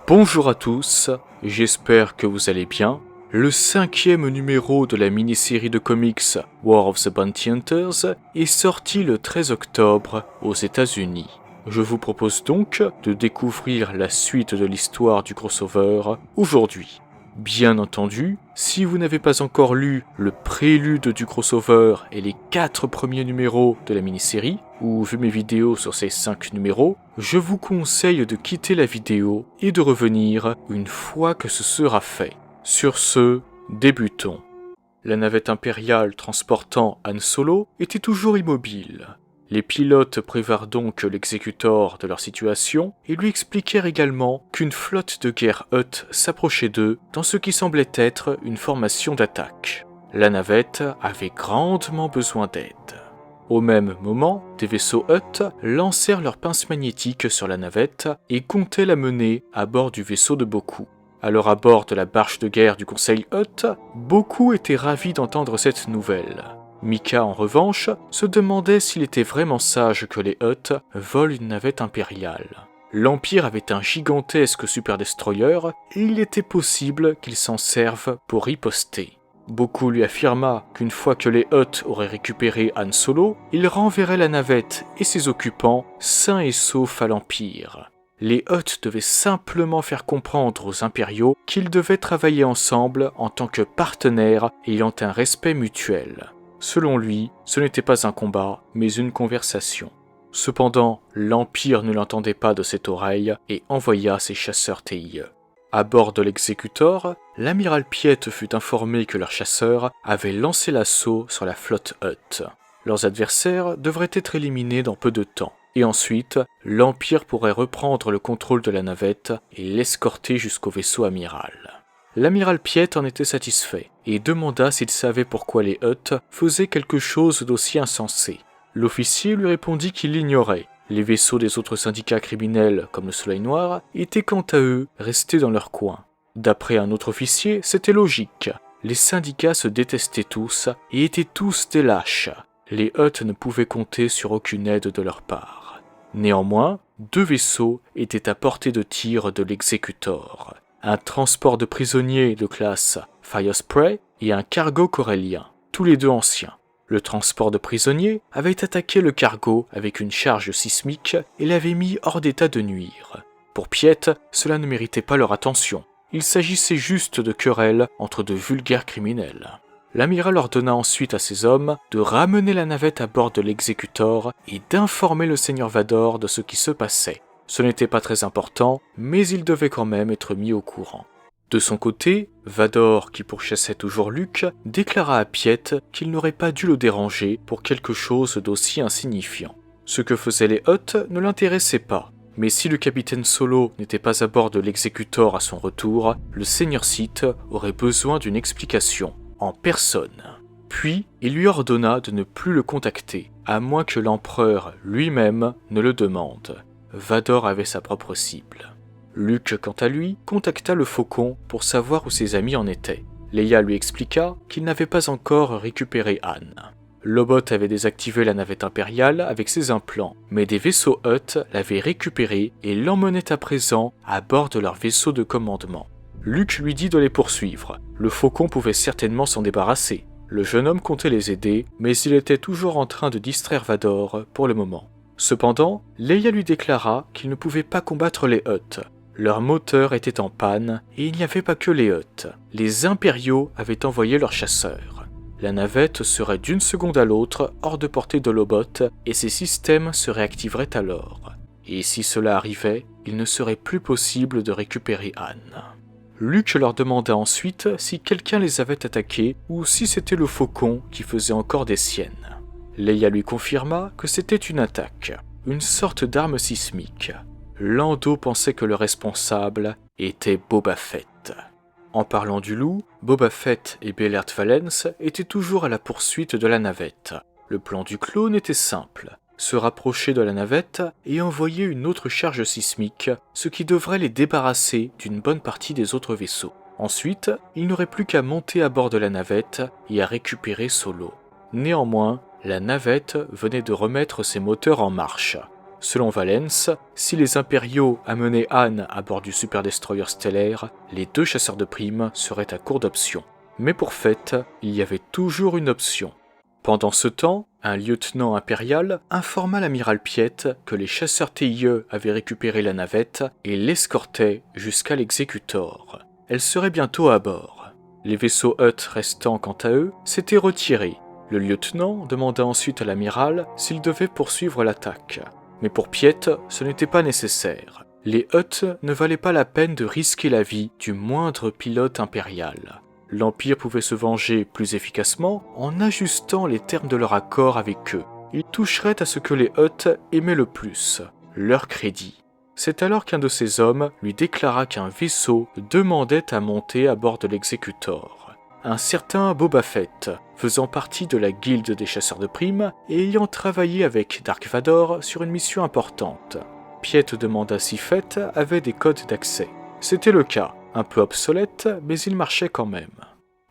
Bonjour à tous, j'espère que vous allez bien. Le 5e numéro de la mini-série de comics War of the Bounty Hunters est sorti le 13 octobre aux États-Unis. Je vous propose donc de découvrir la suite de l'histoire du crossover aujourd'hui. Bien entendu, si vous n'avez pas encore lu le prélude du crossover et les 4 premiers numéros de la mini-série, ou vu mes vidéos sur ces 5 numéros, je vous conseille de quitter la vidéo et de revenir une fois que ce sera fait. Sur ce, débutons. La navette impériale transportant Han Solo était toujours immobile. Les pilotes prévinrent donc l'exécutor de leur situation et lui expliquèrent également qu'une flotte de guerre Hutt s'approchait d'eux dans ce qui semblait être une formation d'attaque. La navette avait grandement besoin d'aide. Au même moment, des vaisseaux Hutt lancèrent leurs pinces magnétiques sur la navette et comptaient la mener à bord du vaisseau de Boku. Alors à bord de la barge de guerre du Conseil Hutt, Boku était ravi d'entendre cette nouvelle. Mika, en revanche, se demandait s'il était vraiment sage que les Hutt volent une navette impériale. L'Empire avait un gigantesque super-destroyer et il était possible qu'ils s'en servent pour riposter. Boku lui affirma qu'une fois que les Hutt auraient récupéré Han Solo, ils renverraient la navette et ses occupants sains et saufs à l'Empire. Les Hutt devaient simplement faire comprendre aux impériaux qu'ils devaient travailler ensemble en tant que partenaires ayant un respect mutuel. Selon lui, ce n'était pas un combat, mais une conversation. Cependant, l'Empire ne l'entendait pas de cette oreille et envoya ses chasseurs TIE. À bord de l'exécutor, l'amiral Piet fut informé que leurs chasseurs avaient lancé l'assaut sur la flotte Hutt. Leurs adversaires devraient être éliminés dans peu de temps, et ensuite, l'Empire pourrait reprendre le contrôle de la navette et l'escorter jusqu'au vaisseau amiral. L'amiral Piet en était satisfait, et demanda s'il savait pourquoi les Hutt faisaient quelque chose d'aussi insensé. L'officier lui répondit qu'il l'ignorait. Les vaisseaux des autres syndicats criminels, comme le Soleil Noir, étaient quant à eux restés dans leur coin. D'après un autre officier, c'était logique. Les syndicats se détestaient tous et étaient tous des lâches. Les Hutt ne pouvaient compter sur aucune aide de leur part. Néanmoins, 2 vaisseaux étaient à portée de tir de l'exécutor. Un transport de prisonniers de classe Fire Spray et un cargo corellien, tous les deux anciens. Le transport de prisonniers avait attaqué le cargo avec une charge sismique et l'avait mis hors d'état de nuire. Pour Piet, cela ne méritait pas leur attention. Il s'agissait juste de querelles entre de vulgaires criminels. L'amiral ordonna ensuite à ses hommes de ramener la navette à bord de l'exécutor et d'informer le seigneur Vador de ce qui se passait. Ce n'était pas très important, mais il devait quand même être mis au courant. De son côté, Vador, qui pourchassait toujours Luke, déclara à Piet qu'il n'aurait pas dû le déranger pour quelque chose d'aussi insignifiant. Ce que faisaient les Hutt ne l'intéressait pas, mais si le capitaine Solo n'était pas à bord de l'exécutor à son retour, le seigneur Sith aurait besoin d'une explication, en personne. Puis, il lui ordonna de ne plus le contacter, à moins que l'empereur lui-même ne le demande. Vador avait sa propre cible. Luke, quant à lui, contacta le Faucon pour savoir où ses amis en étaient. Leia lui expliqua qu'il n'avait pas encore récupéré Han. Lobot avait désactivé la navette impériale avec ses implants, mais des vaisseaux Hutt l'avaient récupéré et l'emmenaient à présent à bord de leur vaisseau de commandement. Luke lui dit de les poursuivre. Le Faucon pouvait certainement s'en débarrasser. Le jeune homme comptait les aider, mais il était toujours en train de distraire Vador pour le moment. Cependant, Leia lui déclara qu'il ne pouvait pas combattre les Hutt. Leur moteur était en panne et il n'y avait pas que les Hutt. Les impériaux avaient envoyé leurs chasseurs. La navette serait d'une seconde à l'autre hors de portée de Lobot et ses systèmes se réactiveraient alors. Et si cela arrivait, il ne serait plus possible de récupérer Han. Luke leur demanda ensuite si quelqu'un les avait attaqués ou si c'était le Faucon qui faisait encore des siennes. Leia lui confirma que c'était une attaque, une sorte d'arme sismique. Lando pensait que le responsable était Boba Fett. En parlant du loup, Boba Fett et Bellert Valens étaient toujours à la poursuite de la navette. Le plan du clone était simple, se rapprocher de la navette et envoyer une autre charge sismique, ce qui devrait les débarrasser d'une bonne partie des autres vaisseaux. Ensuite, il n'aurait plus qu'à monter à bord de la navette et à récupérer Solo. Néanmoins, la navette venait de remettre ses moteurs en marche. Selon Valens, si les impériaux amenaient Anne à bord du super-destroyer stellaire, les 2 chasseurs de primes seraient à court d'options. Mais pour fait, il y avait toujours une option. Pendant ce temps, un lieutenant impérial informa l'amiral Piet que les chasseurs TIE avaient récupéré la navette et l'escortaient jusqu'à l'Executor. Elle serait bientôt à bord. Les vaisseaux Hutt restant quant à eux s'étaient retirés. Le lieutenant demanda ensuite à l'amiral s'il devait poursuivre l'attaque. Mais pour Piet, ce n'était pas nécessaire. Les Hutt ne valaient pas la peine de risquer la vie du moindre pilote impérial. L'Empire pouvait se venger plus efficacement en ajustant les termes de leur accord avec eux. Ils toucheraient à ce que les Hutt aimaient le plus, leur crédit. C'est alors qu'un de ces hommes lui déclara qu'un vaisseau demandait à monter à bord de l'Executor. Un certain Boba Fett, faisant partie de la guilde des chasseurs de primes et ayant travaillé avec Dark Vador sur une mission importante. Piet demanda si Fett avait des codes d'accès. C'était le cas. Un peu obsolète, mais il marchait quand même.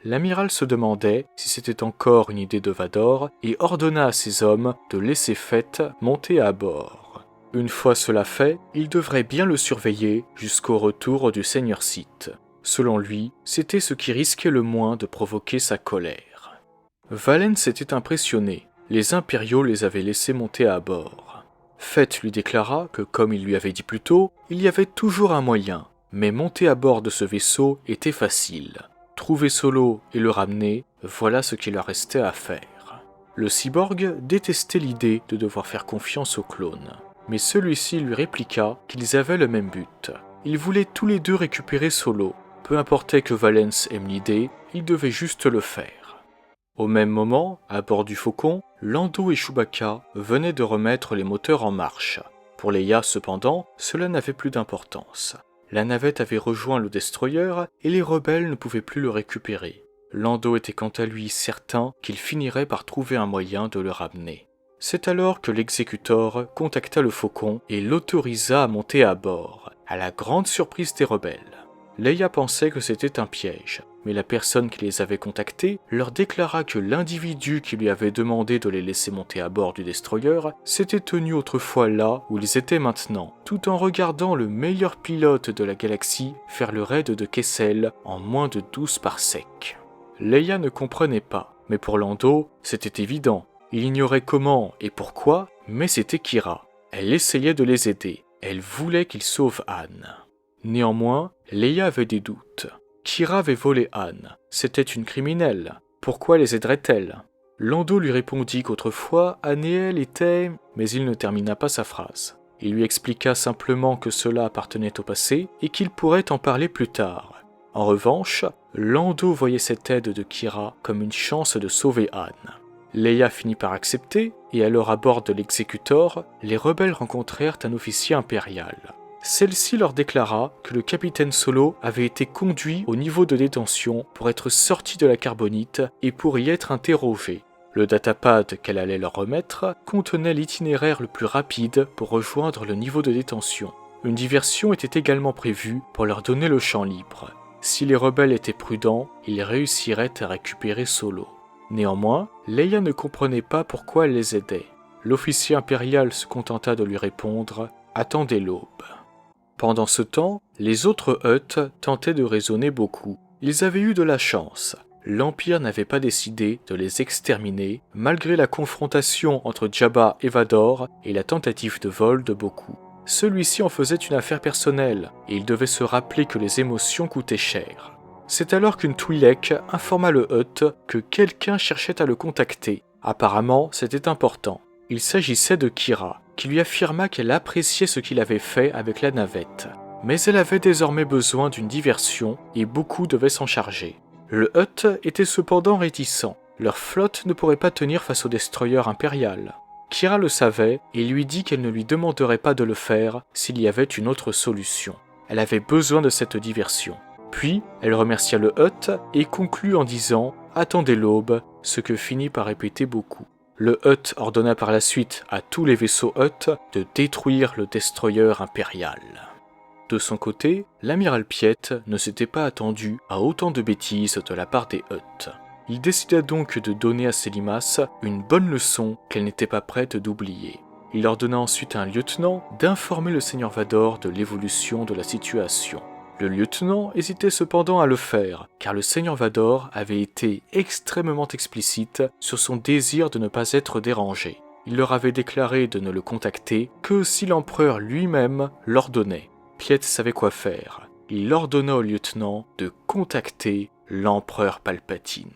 L'amiral se demandait si c'était encore une idée de Vador et ordonna à ses hommes de laisser Fett monter à bord. Une fois cela fait, il devrait bien le surveiller jusqu'au retour du Seigneur Sith. Selon lui, c'était ce qui risquait le moins de provoquer sa colère. Valens était impressionné. Les impériaux les avaient laissés monter à bord. Fett lui déclara que, comme il lui avait dit plus tôt, il y avait toujours un moyen. Mais monter à bord de ce vaisseau était facile. Trouver Solo et le ramener, voilà ce qu'il leur restait à faire. Le cyborg détestait l'idée de devoir faire confiance au clone, mais celui-ci lui répliqua qu'ils avaient le même but. Ils voulaient tous les 2 récupérer Solo. Peu importait que Valens aime l'idée, ils devaient juste le faire. Au même moment, à bord du Faucon, Lando et Chewbacca venaient de remettre les moteurs en marche. Pour Leia, cependant, cela n'avait plus d'importance. La navette avait rejoint le destroyer et les rebelles ne pouvaient plus le récupérer. Lando était quant à lui certain qu'il finirait par trouver un moyen de le ramener. C'est alors que l'Executor contacta le Faucon et l'autorisa à monter à bord, à la grande surprise des rebelles. Leia pensait que c'était un piège, mais la personne qui les avait contactés leur déclara que l'individu qui lui avait demandé de les laisser monter à bord du destroyer s'était tenu autrefois là où ils étaient maintenant, tout en regardant le meilleur pilote de la galaxie faire le raid de Kessel en moins de 12 parsecs. Leia ne comprenait pas, mais pour Lando, c'était évident. Il ignorait comment et pourquoi, mais c'était Kira. Elle essayait de les aider. Elle voulait qu'ils sauvent Anne. Néanmoins, Leia avait des doutes. Kira avait volé Anne. C'était une criminelle. Pourquoi les aiderait-elle ? Lando lui répondit qu'autrefois, Anne et elle étaient... Mais il ne termina pas sa phrase. Il lui expliqua simplement que cela appartenait au passé et qu'il pourrait en parler plus tard. En revanche, Lando voyait cette aide de Kira comme une chance de sauver Anne. Leia finit par accepter, et alors à bord de l'Executor, les rebelles rencontrèrent un officier impérial. Celle-ci leur déclara que le capitaine Solo avait été conduit au niveau de détention pour être sorti de la carbonite et pour y être interrogé. Le datapad qu'elle allait leur remettre contenait l'itinéraire le plus rapide pour rejoindre le niveau de détention. Une diversion était également prévue pour leur donner le champ libre. Si les rebelles étaient prudents, ils réussiraient à récupérer Solo. Néanmoins, Leia ne comprenait pas pourquoi elle les aidait. L'officier impérial se contenta de lui répondre « Attendez l'aube ». Pendant ce temps, les autres Hutt tentaient de raisonner beaucoup. Ils avaient eu de la chance. L'Empire n'avait pas décidé de les exterminer, malgré la confrontation entre Jabba et Vador et la tentative de vol de beaucoup. Celui-ci en faisait une affaire personnelle, et il devait se rappeler que les émotions coûtaient cher. C'est alors qu'une Twi'lek informa le Hutt que quelqu'un cherchait à le contacter. Apparemment, c'était important. Il s'agissait de Kira, qui lui affirma qu'elle appréciait ce qu'il avait fait avec la navette. Mais elle avait désormais besoin d'une diversion et beaucoup devaient s'en charger. Le Hutt était cependant réticent. Leur flotte ne pourrait pas tenir face au destroyer impérial. Kira le savait et lui dit qu'elle ne lui demanderait pas de le faire s'il y avait une autre solution. Elle avait besoin de cette diversion. Puis, elle remercia le Hutt et conclut en disant « Attendez l'aube », ce que finit par répéter beaucoup. Le Hutt ordonna par la suite à tous les vaisseaux Hutt de détruire le destroyer impérial. De son côté, l'amiral Piet ne s'était pas attendu à autant de bêtises de la part des Hutt. Il décida donc de donner à Sélimas une bonne leçon qu'elle n'était pas prête d'oublier. Il ordonna ensuite à un lieutenant d'informer le seigneur Vador de l'évolution de la situation. Le lieutenant hésitait cependant à le faire, car le seigneur Vador avait été extrêmement explicite sur son désir de ne pas être dérangé. Il leur avait déclaré de ne le contacter que si l'empereur lui-même l'ordonnait. Piet savait quoi faire. Il ordonna au lieutenant de contacter l'empereur Palpatine.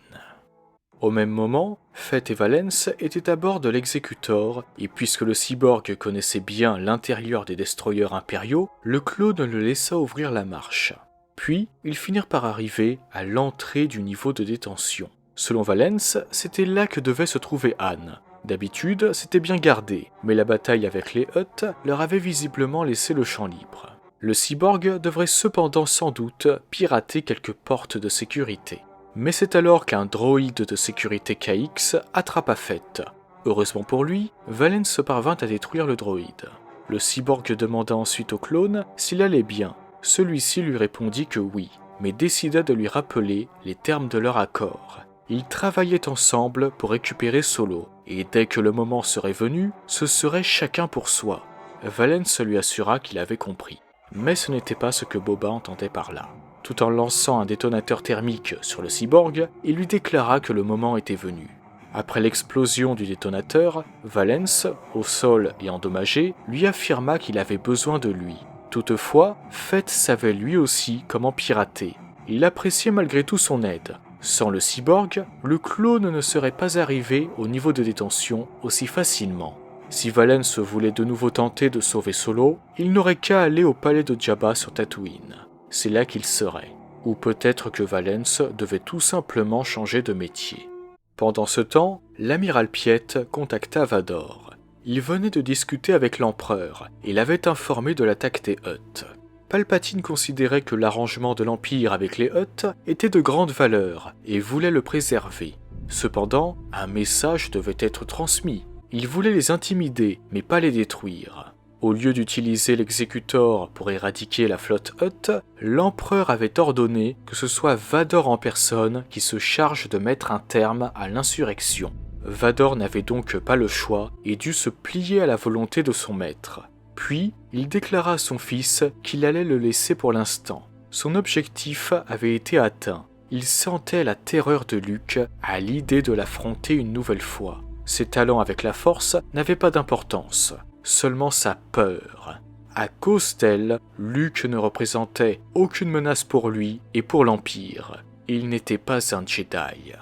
Au même moment, Fett et Valens étaient à bord de l'Executor, et puisque le cyborg connaissait bien l'intérieur des destroyers impériaux, le clone le laissa ouvrir la marche. Puis, ils finirent par arriver à l'entrée du niveau de détention. Selon Valens, c'était là que devait se trouver Han. D'habitude, c'était bien gardé, mais la bataille avec les Hutt leur avait visiblement laissé le champ libre. Le cyborg devrait cependant sans doute pirater quelques portes de sécurité. Mais c'est alors qu'un droïde de sécurité KX attrapa Fett. Heureusement pour lui, Valens parvint à détruire le droïde. Le cyborg demanda ensuite au clone s'il allait bien. Celui-ci lui répondit que oui, mais décida de lui rappeler les termes de leur accord. Ils travaillaient ensemble pour récupérer Solo, et dès que le moment serait venu, ce serait chacun pour soi. Valens lui assura qu'il avait compris. Mais ce n'était pas ce que Boba entendait par là. Tout en lançant un détonateur thermique sur le cyborg, il lui déclara que le moment était venu. Après l'explosion du détonateur, Valens, au sol et endommagé, lui affirma qu'il avait besoin de lui. Toutefois, Fett savait lui aussi comment pirater. Il appréciait malgré tout son aide. Sans le cyborg, le clone ne serait pas arrivé au niveau de détention aussi facilement. Si Valens voulait de nouveau tenter de sauver Solo, il n'aurait qu'à aller au palais de Jabba sur Tatooine. C'est là qu'il serait. Ou peut-être que Valens devait tout simplement changer de métier. Pendant ce temps, l'amiral Piet contacta Vador. Il venait de discuter avec l'empereur et l'avait informé de l'attaque des Hutt. Palpatine considérait que l'arrangement de l'Empire avec les Hutt était de grande valeur et voulait le préserver. Cependant, un message devait être transmis. Il voulait les intimider, mais pas les détruire. Au lieu d'utiliser l'Executor pour éradiquer la flotte Hutt, l'empereur avait ordonné que ce soit Vador en personne qui se charge de mettre un terme à l'insurrection. Vador n'avait donc pas le choix et dut se plier à la volonté de son maître. Puis, il déclara à son fils qu'il allait le laisser pour l'instant. Son objectif avait été atteint. Il sentait la terreur de Luke à l'idée de l'affronter une nouvelle fois. Ses talents avec la force n'avaient pas d'importance. Seulement sa peur. À cause d'elle, Luke ne représentait aucune menace pour lui et pour l'Empire. Il n'était pas un Jedi.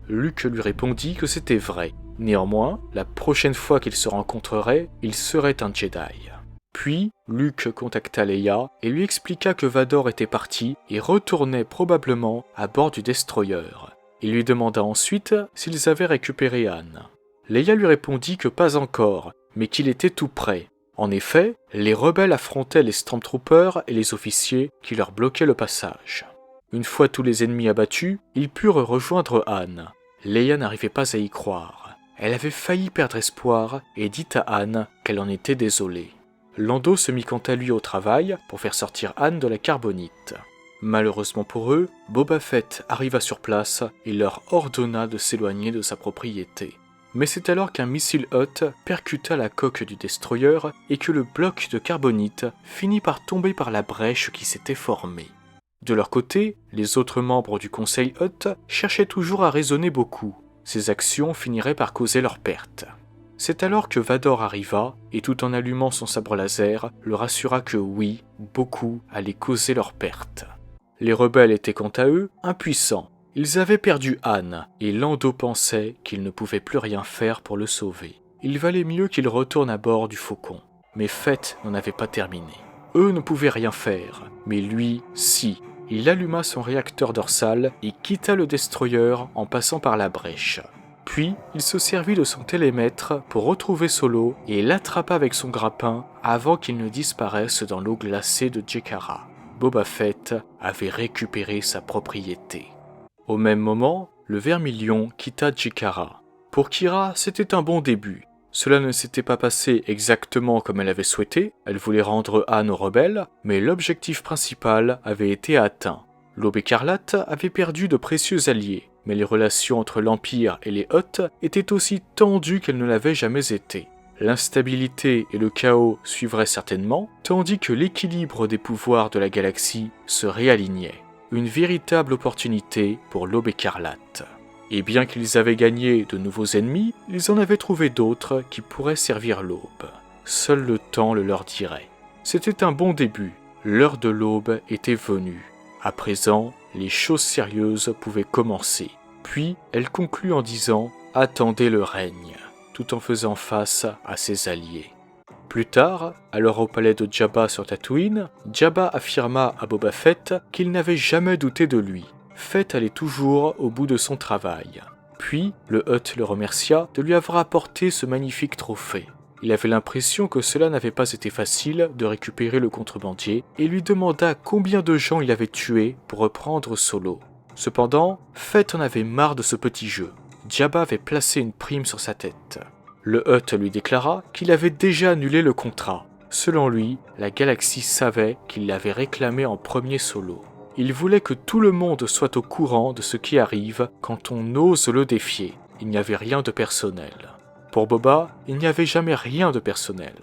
Luke lui répondit que c'était vrai. Néanmoins, la prochaine fois qu'ils se rencontreraient, il serait un Jedi. Puis, Luke contacta Leia et lui expliqua que Vador était parti et retournait probablement à bord du destroyer. Il lui demanda ensuite s'ils avaient récupéré Han. Leia lui répondit que pas encore, mais qu'il était tout prêt. En effet, les rebelles affrontaient les Stormtroopers et les officiers qui leur bloquaient le passage. Une fois tous les ennemis abattus, ils purent rejoindre Han. Leia n'arrivait pas à y croire. Elle avait failli perdre espoir et dit à Han qu'elle en était désolée. Lando se mit quant à lui au travail pour faire sortir Han de la carbonite. Malheureusement pour eux, Boba Fett arriva sur place et leur ordonna de s'éloigner de sa propriété. Mais c'est alors qu'un missile Hutt percuta la coque du destroyer et que le bloc de carbonite finit par tomber par la brèche qui s'était formée. De leur côté, les autres membres du Conseil Hutt cherchaient toujours à raisonner beaucoup. Ces actions finiraient par causer leur perte. C'est alors que Vador arriva et tout en allumant son sabre laser, leur assura que oui, beaucoup allaient causer leur perte. Les rebelles étaient quant à eux impuissants. Ils avaient perdu Han, et Lando pensait qu'il ne pouvait plus rien faire pour le sauver. Il valait mieux qu'il retourne à bord du Faucon. Mais Fett n'en avait pas terminé. Eux ne pouvaient rien faire, mais lui, si. Il alluma son réacteur dorsal et quitta le destroyer en passant par la brèche. Puis, il se servit de son télémètre pour retrouver Solo et l'attrapa avec son grappin avant qu'il ne disparaisse dans l'eau glacée de Jakara. Boba Fett avait récupéré sa propriété. Au même moment, le Vermilion quitta Jakara. Pour Kira, c'était un bon début. Cela ne s'était pas passé exactement comme elle avait souhaité, elle voulait rendre Han aux rebelles, mais l'objectif principal avait été atteint. L'Aube écarlate avait perdu de précieux alliés, mais les relations entre l'Empire et les Hutt étaient aussi tendues qu'elles ne l'avaient jamais été. L'instabilité et le chaos suivraient certainement, tandis que l'équilibre des pouvoirs de la galaxie se réalignait. Une véritable opportunité pour l'Aube écarlate. Et bien qu'ils avaient gagné de nouveaux ennemis, ils en avaient trouvé d'autres qui pourraient servir l'Aube. Seul le temps le leur dirait. C'était un bon début, l'heure de l'Aube était venue. À présent, les choses sérieuses pouvaient commencer. Puis, elle conclut en disant « Attendez le règne », tout en faisant face à ses alliés. Plus tard, alors au palais de Jabba sur Tatooine, Jabba affirma à Boba Fett qu'il n'avait jamais douté de lui. Fett allait toujours au bout de son travail. Puis, le Hutt le remercia de lui avoir apporté ce magnifique trophée. Il avait l'impression que cela n'avait pas été facile de récupérer le contrebandier et lui demanda combien de gens il avait tués pour reprendre Solo. Cependant, Fett en avait marre de ce petit jeu. Jabba avait placé une prime sur sa tête. Le Hutt lui déclara qu'il avait déjà annulé le contrat. Selon lui, la galaxie savait qu'il l'avait réclamé en premier Solo. Il voulait que tout le monde soit au courant de ce qui arrive quand on ose le défier. Il n'y avait rien de personnel. Pour Boba, il n'y avait jamais rien de personnel.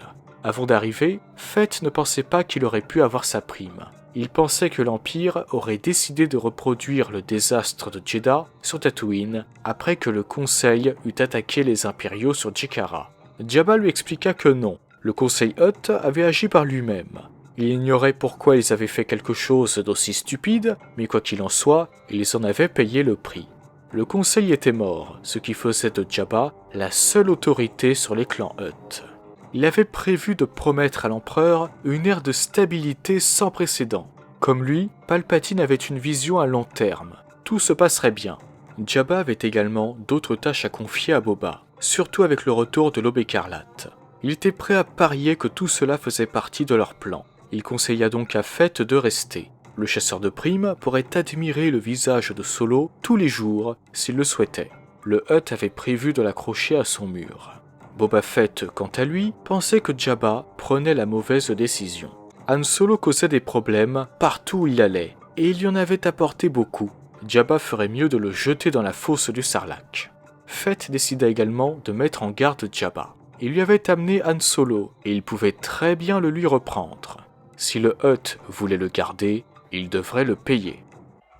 Avant d'arriver, Fett ne pensait pas qu'il aurait pu avoir sa prime. Il pensait que l'Empire aurait décidé de reproduire le désastre de Jedha sur Tatooine après que le Conseil eut attaqué les Impériaux sur Jakara. Jabba lui expliqua que non, le Conseil Hutt avait agi par lui-même. Il ignorait pourquoi ils avaient fait quelque chose d'aussi stupide, mais quoi qu'il en soit, ils en avaient payé le prix. Le Conseil était mort, ce qui faisait de Jabba la seule autorité sur les clans Hutt. Il avait prévu de promettre à l'empereur une ère de stabilité sans précédent. Comme lui, Palpatine avait une vision à long terme. Tout se passerait bien. Jabba avait également d'autres tâches à confier à Boba, surtout avec le retour de l'Aube écarlate. Il était prêt à parier que tout cela faisait partie de leur plan. Il conseilla donc à Fett de rester. Le chasseur de primes pourrait admirer le visage de Solo tous les jours s'il le souhaitait. Le Hutt avait prévu de l'accrocher à son mur. Boba Fett, quant à lui, pensait que Jabba prenait la mauvaise décision. Han Solo causait des problèmes partout où il allait, et il y en avait apporté beaucoup. Jabba ferait mieux de le jeter dans la fosse du Sarlacc. Fett décida également de mettre en garde Jabba. Il lui avait amené Han Solo, et il pouvait très bien le lui reprendre. Si le Hutt voulait le garder, il devrait le payer.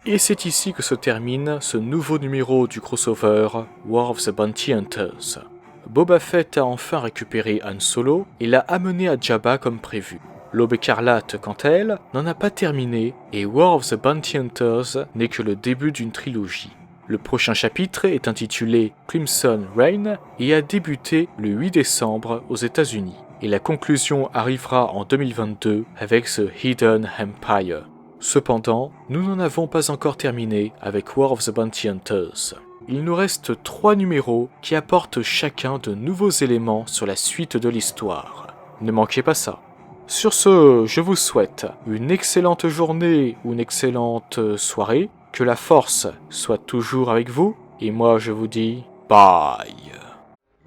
Et c'est ici que se termine ce nouveau numéro du crossover War of the Bounty Hunters. Boba Fett a enfin récupéré Han Solo et l'a amené à Jabba comme prévu. L'Aube écarlate, quant à elle, n'en a pas terminé et War of the Bounty Hunters n'est que le début d'une trilogie. Le prochain chapitre est intitulé Crimson Reign et a débuté le 8 décembre aux États-Unis. Et la conclusion arrivera en 2022 avec The Hidden Empire. Cependant, nous n'en avons pas encore terminé avec War of the Bounty Hunters. Il nous reste 3 numéros qui apportent chacun de nouveaux éléments sur la suite de l'histoire. Ne manquez pas ça. Sur ce, je vous souhaite une excellente journée ou une excellente soirée, que la force soit toujours avec vous, et moi je vous dis bye.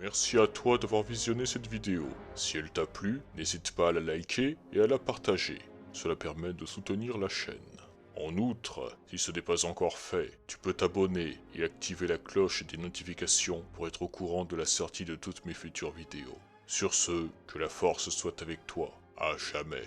Merci à toi d'avoir visionné cette vidéo. Si elle t'a plu, n'hésite pas à la liker et à la partager. Cela permet de soutenir la chaîne. En outre, si ce n'est pas encore fait, tu peux t'abonner et activer la cloche des notifications pour être au courant de la sortie de toutes mes futures vidéos. Sur ce, que la force soit avec toi, à jamais.